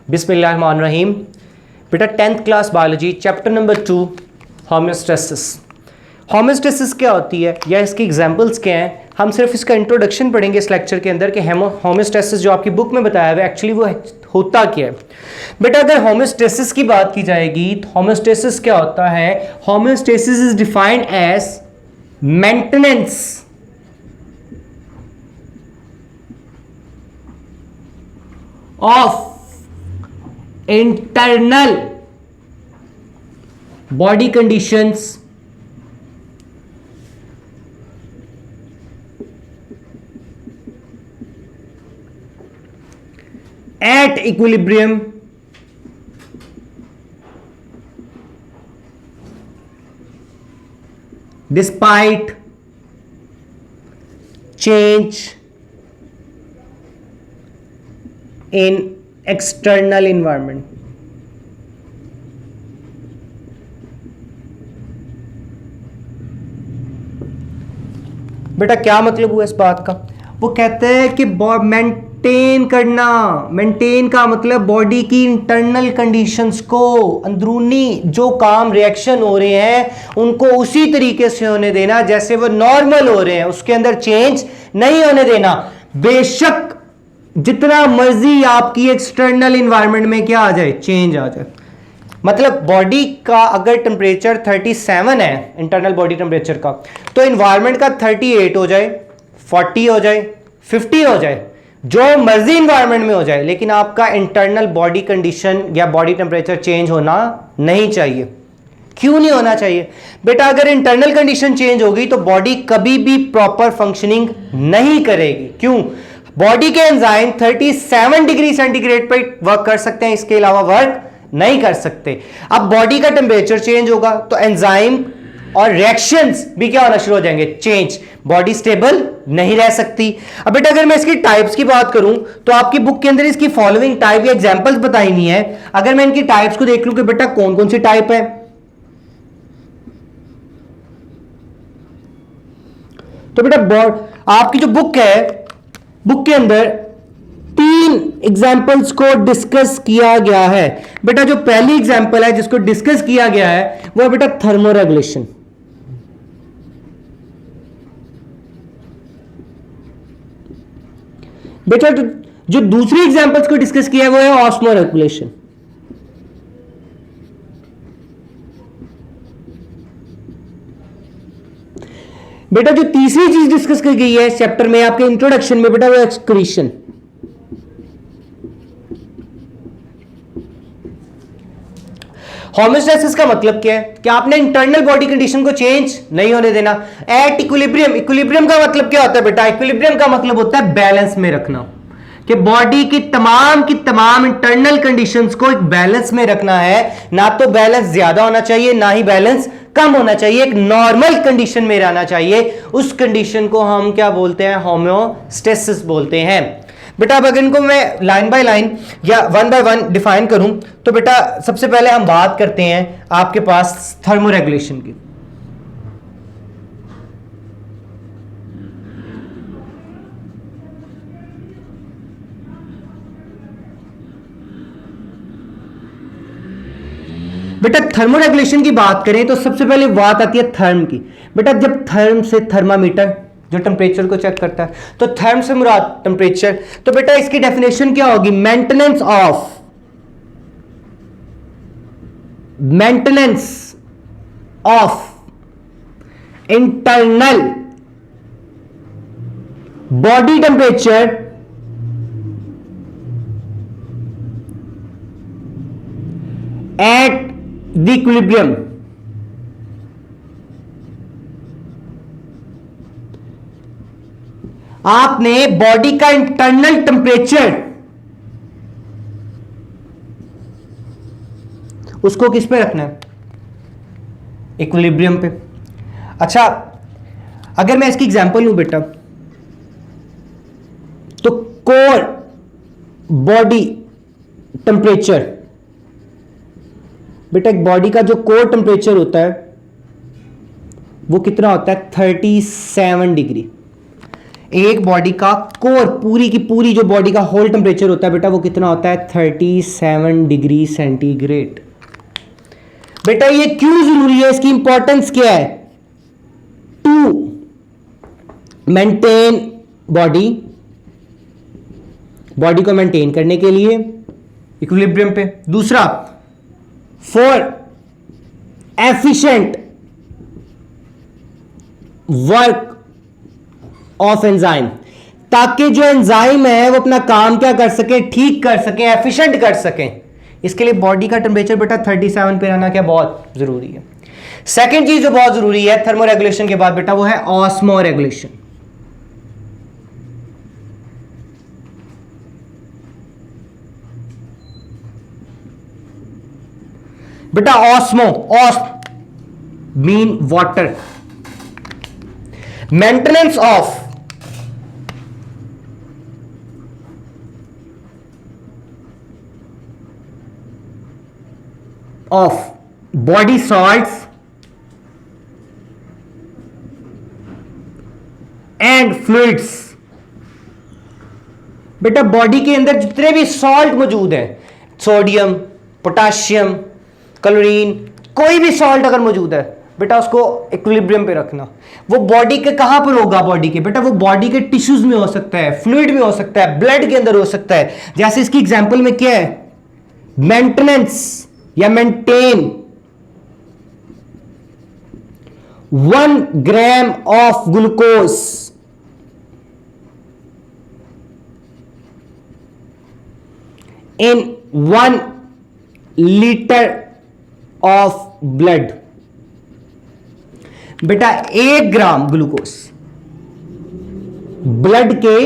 बिस्मिल्लाहिर्रहमानिर्रहीम। बेटा 10th class biology chapter number 2 homeostasis. Homeostasis क्या होती है या इसकी एग्जांपल्स क्या हैं, हम सिर्फ इसका इंट्रोडक्शन पढ़ेंगे इस लेक्चर के अंदर कि होम्योस्टेसिस जो आपकी बुक में बताया हुआ है एक्चुअली वो होता क्या है। बेटा अगर होम्योस्टेसिस की बात की जाएगी तो होम्योस्टेसिस क्या होता है? Homeostasis is defined as maintenance of internal body conditions at equilibrium despite change in external environment। बेटा क्या मतलब हुआ इस बात का? वो कहते हैं कि मेंटेन करना, मेंटेन का मतलब बॉडी की इंटरनल कंडीशंस को, अंदरूनी जो काम रिएक्शन हो रहे हैं उनको उसी तरीके से होने देना जैसे वो नॉर्मल हो रहे हैं, उसके अंदर चेंज नहीं होने देना। बेशक जितना मर्जी आपकी एक्सटर्नल एनवायरनमेंट में क्या आ जाए, चेंज आ जाए। मतलब बॉडी का अगर टेम्परेचर 37 है इंटरनल बॉडी टेम्परेचर का, तो एनवायरनमेंट का 38 हो जाए, 40 हो जाए, 50 हो जाए, जो मर्जी एनवायरनमेंट में हो जाए, लेकिन आपका इंटरनल बॉडी कंडीशन या बॉडी टेम्परेचर चेंज होना नहीं चाहिए। क्यों नहीं होना चाहिए? बेटा अगर इंटरनल कंडीशन चेंज होगी तो बॉडी कभी भी प्रॉपर फंक्शनिंग नहीं करेगी। क्यों? बॉडी के एंजाइम 37 डिग्री सेंटीग्रेड पर वर्क कर सकते हैं, इसके अलावा वर्क नहीं कर सकते। अब बॉडी का टेम्परेचर चेंज होगा तो एंजाइम और रिएक्शंस भी क्या होना शुरू हो जाएंगे, चेंज। बॉडी स्टेबल नहीं रह सकती। अब बेटा अगर मैं इसकी टाइप्स की बात करूं तो आपकी बुक के अंदर इसकी फॉलोइंग टाइप या एग्जांपल्स बताई नहीं है। अगर मैं इनकी टाइप्स को देख लूं कि बेटा कौन कौन सी टाइप है, तो बेटा आपकी जो बुक है, बुक के अंदर 3 एग्जाम्पल्स को डिस्कस किया गया है। बेटा जो पहली एग्जाम्पल है जिसको डिस्कस किया गया है वो है बेटा थर्मोरेगुलेशन। बेटा जो दूसरी एग्जाम्पल्स को डिस्कस किया है वो है ऑस्मोरेगुलेशन। बेटा जो तीसरी चीज डिस्कस की गई है इस चैप्टर में आपके इंट्रोडक्शन में बेटा वो एक्सक्रीशन। होम्योस्टेसिस का मतलब क्या है कि आपने इंटरनल बॉडी कंडीशन को चेंज नहीं होने देना। एट इक्विलिब्रियम, इक्विलिब्रियम का मतलब क्या होता है बेटा? इक्विलिब्रियम का मतलब होता है बैलेंस में रखना, कि बॉडी की तमाम इंटरनल कंडीशंस को एक बैलेंस में रखना है। ना तो बैलेंस ज्यादा होना चाहिए ना ही बैलेंस कम होना चाहिए, एक नॉर्मल कंडीशन में रहना चाहिए। उस कंडीशन को हम क्या बोलते हैं? होम्योस्टेसिस बोलते हैं। बेटा अब अगर इनको मैं लाइन बाय लाइन या वन बाय वन डिफाइन करूं तो बेटा सबसे पहले हम बात करते हैं आपके पास थर्मोरेगुलेशन की। बेटा थर्मोरेगुलेशन की बात करें तो सबसे पहले बात आती है थर्म की। बेटा जब थर्म से थर्मामीटर जो टेम्परेचर को चेक करता है, तो थर्म से मुराद टेम्परेचर। तो बेटा इसकी डेफिनेशन क्या होगी? Maintenance of internal body temperature at the equilibrium. आपने बॉडी का इंटरनल टेम्परेचर उसको किस पे रखना है? इक्विलिब्रियम पे। अच्छा अगर मैं इसकी एग्जांपल लूं बेटा, तो कोर बॉडी टेम्परेचर, बेटा एक बॉडी का जो कोर टेम्परेचर होता है वो कितना होता है? 37 डिग्री। एक बॉडी का कोर, पूरी की पूरी जो बॉडी का होल टेम्परेचर होता है बेटा वो कितना होता है 37 डिग्री सेंटीग्रेड। बेटा ये क्यों जरूरी है, इसकी इंपॉर्टेंस क्या है? टू मेंटेन बॉडी को मेंटेन करने के लिए इक्विलिब्रियम पे। दूसरा for efficient work of enzyme, ताकि जो एंजाइम है वो अपना काम क्या कर सके, ठीक कर सके, एफिशिएंट कर सके। इसके लिए बॉडी का टेम्परेचर बेटा 37 पे रहना क्या बहुत जरूरी है। सेकेंड चीज जो बहुत जरूरी है थर्मो रेगुलेशन के बाद बेटा वो है ऑस्मो रेगुलेशन। बेटा osmo, mean water, maintenance of body salts and fluids. बेटा बॉडी के अंदर जितने भी सॉल्ट मौजूद हैं, सोडियम, पोटाशियम, क्लोरीन, कोई भी सॉल्ट अगर मौजूद है बेटा उसको इक्विलिब्रियम पे रखना। वो बॉडी के कहां पर होगा, बॉडी के बेटा वो बॉडी के टिश्यूज में हो सकता है, फ्लूइड में हो सकता है, ब्लड के अंदर हो सकता है। जैसे इसकी एग्जांपल में क्या है, मेंटेनेंस या maintain 1 gram of glucose in 1 litre of blood. बेटा 1 ग्राम ग्लूकोज ब्लड के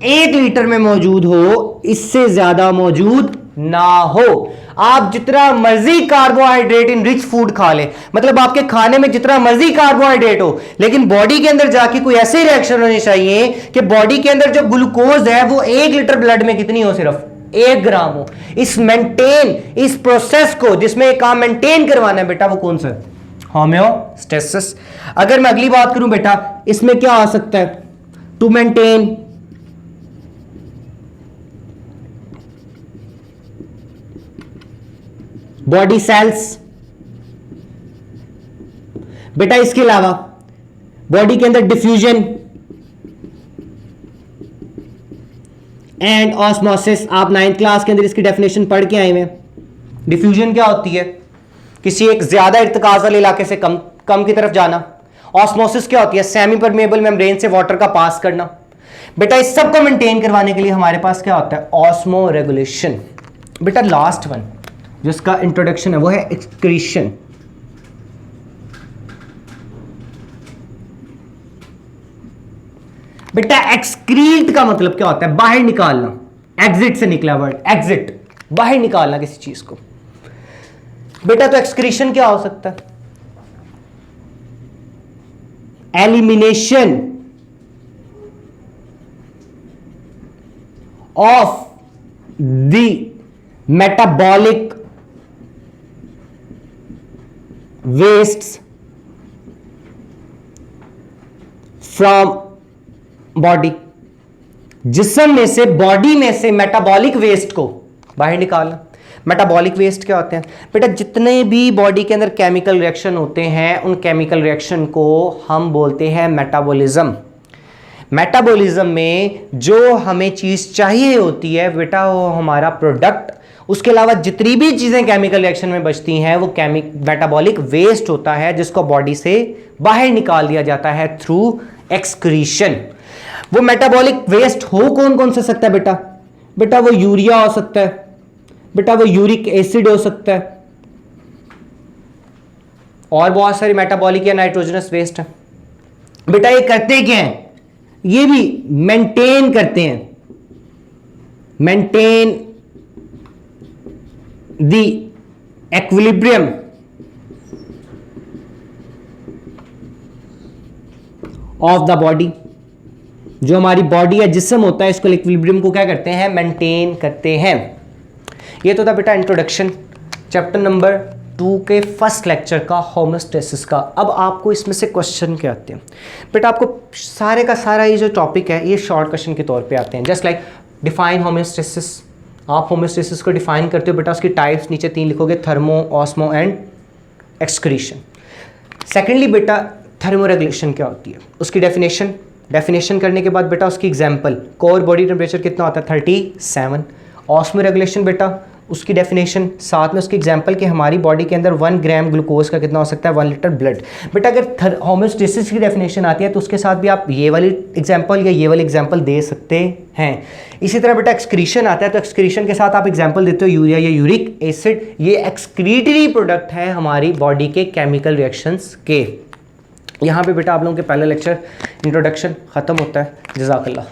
1 लीटर में मौजूद हो, इससे ज्यादा मौजूद ना हो। आप जितना मर्जी कार्बोहाइड्रेट इन रिच फूड खा ले, मतलब आपके खाने में जितना मर्जी कार्बोहाइड्रेट हो, लेकिन बॉडी के अंदर जाके कोई ऐसी रिएक्शन होनी चाहिए कि बॉडी के अंदर जो ग्लूकोज है वो 1 लीटर ब्लड में कितनी हो, सिर्फ 1 ग्राम हो। इस प्रोसेस को जिसमें काम मेंटेन करवाना है बेटा वो कौन सा है, होम्योस्टेसिस। अगर मैं अगली बात करूं बेटा, इसमें क्या आ सकता है, टू मेंटेन बॉडी सेल्स। बेटा इसके अलावा बॉडी के अंदर डिफ्यूजन एंड ऑस्मोसिस। आप 9th क्लास के अंदर इसकी डेफिनेशन पढ़ के आए हैं। डिफ्यूजन क्या होती है, किसी एक ज्यादा इर्तिकाज वाले इलाके से कम की तरफ जाना। ऑस्मोसिस क्या होती है, सेमी परमेबल मेम्ब्रेन से वाटर का पास करना। बेटा इस सब को मेंटेन करवाने के लिए हमारे पास क्या होता है, ऑस्मो रेगुलेशन। बेटा लास्ट वन जिसका इंट्रोडक्शन है वो है एक्सक्रीशन। बेटा एक्सक्रीट का मतलब क्या होता है, बाहर निकालना। एग्जिट से निकला वर्ड, एग्जिट, बाहर निकालना किसी चीज को। बेटा तो एक्सक्रीशन क्या हो सकता है, elimination of the metabolic wastes from body. जिस्म में से, बॉडी में से मेटाबॉलिक वेस्ट को बाहर निकालना। मेटाबॉलिक वेस्ट क्या होते हैं बेटा, जितने भी बॉडी के अंदर केमिकल रिएक्शन होते हैं उन केमिकल रिएक्शन को हम बोलते हैं मेटाबॉलिज्म। मेटाबॉलिज्म में जो हमें चीज चाहिए होती है बेटा वो हमारा प्रोडक्ट, उसके अलावा जितनी भी चीजें केमिकल रिएक्शन में बचती हैं वो मेटाबॉलिक वेस्ट होता है, जिसको बॉडी से बाहर निकाल दिया जाता है थ्रू एक्सक्रीशन। वो मेटाबॉलिक वेस्ट हो कौन कौन से सकता है बेटा, बेटा वो यूरिया हो सकता है, बेटा वो यूरिक एसिड हो सकता है, और बहुत सारी मेटाबॉलिक या नाइट्रोजनस वेस्ट है। बेटा ये करते क्या हैं, ये भी मेंटेन करते हैं, maintain the equilibrium of the body. जो हमारी बॉडी या जिस्म होता है इसको इक्विलिब्रियम को क्या करते हैं, मेंटेन करते हैं। ये तो था बेटा इंट्रोडक्शन चैप्टर नंबर 2 के फर्स्ट लेक्चर का होमोस्टेसिस का। अब आपको इसमें से क्वेश्चन क्या आते हैं बेटा, आपको सारे का सारा ये जो टॉपिक है ये शॉर्ट क्वेश्चन के तौर पे आते हैं। जस्ट लाइक डिफाइन होमोस्टेसिस, आप होमोस्टेसिस को डिफाइन करते हो बेटा, उसकी टाइप्स नीचे 3 लिखोगे, thermo, osmo and excretion. Secondly बेटा थर्मो रेगुलेशन क्या होती है, उसकी डेफिनेशन करने के बाद बेटा उसकी एग्जांपल, कोर बॉडी टेम्परेचर कितना होता है 37। ऑस्मो रेगुलेशन बेटा उसकी डेफिनेशन, साथ में उसकी एग्जांपल कि हमारी बॉडी के अंदर 1 ग्राम ग्लूकोज का कितना हो सकता है 1 लीटर ब्लड। बेटा अगर होमोस्टेसिस की डेफिनेशन आती है तो उसके साथ भी आप ये वाली एग्जांपल या ये वाली एग्जांपल दे सकते हैं। इसी तरह बेटा एक्सक्रीशन आता है तो एक्सक्रीशन के साथ आप एग्जांपल देते हो यूरिया या यूरिक एसिड, ये एक्सक्रीटरी प्रोडक्ट है हमारी बॉडी के केमिकल रिएक्शंस के। यहाँ पे बेटा आप लोगों के पहला लेक्चर इंट्रोडक्शन ख़त्म होता है। जज़ाकल्लाह।